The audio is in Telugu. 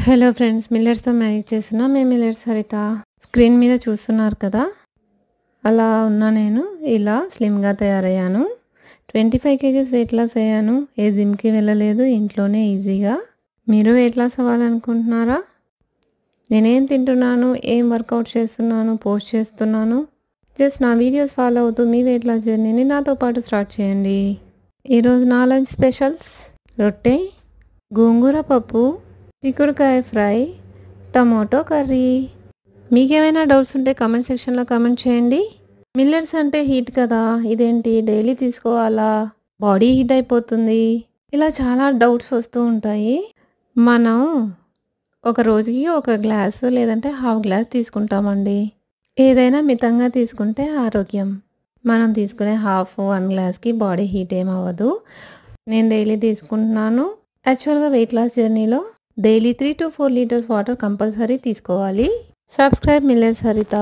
హలో ఫ్రెండ్స్, మిల్లెట్స్‌తో మ్యాగీ చేస్తున్నా. మేము మిల్లెట్స్ హరిత. స్క్రీన్ మీద చూస్తున్నారు కదా! అలా ఉన్నా నేను. ఇలా స్లిమ్‌గా తయారయ్యాను. 25 కేజీస్ వెయిట్ లాస్ అయ్యాను. ఏ జిమ్‌కి వెళ్ళలేదు. ఇంట్లోనే ఈజీగా. మీరు వెయిట్ లాస్ అవ్వాలనుకుంటున్నారా? నేనేం తింటున్నాను, ఏం వర్కౌట్ చేస్తున్నాను, పోస్ట్ చేస్తున్నాను. జస్ట్ నా వీడియోస్ ఫాలో అవుతూ మీ వెయిట్ లాస్ జర్నీని నాతో పాటు స్టార్ట్ చేయండి. ఈరోజు నా లంచ్ స్పెషల్స్: రొట్టె, గోంగూర పప్పు, చిక్కుడుకాయ ఫ్రై, టమాటో కర్రీ. మీకేమైనా డౌట్స్ ఉంటే కామెంట్ సెక్షన్లో కామెంట్ చేయండి. మిల్లెట్స్ అంటే హీట్ కదా, ఇదేంటి డైలీ తీసుకోవాలా, బాడీ హీట్ అయిపోతుంది, ఇలా చాలా డౌట్స్ వస్తూ ఉంటాయి. మనం ఒక రోజుకి ఒక గ్లాసు లేదంటే హాఫ్ గ్లాస్ తీసుకుంటామండి. ఏదైనా మితంగా తీసుకుంటే ఆరోగ్యం. మనం తీసుకునే హాఫ్ 1 గ్లాస్కి బాడీ హీట్ ఏమవ్వదు. నేను డైలీ తీసుకుంటున్నాను. యాక్చువల్గా వెయిట్ లాస్ జర్నీలో daily 3 to 4 litres water compulsory తీసుకోవాలి. సబ్స్క్రైబ్ మిల్లెట్స్ హరిత.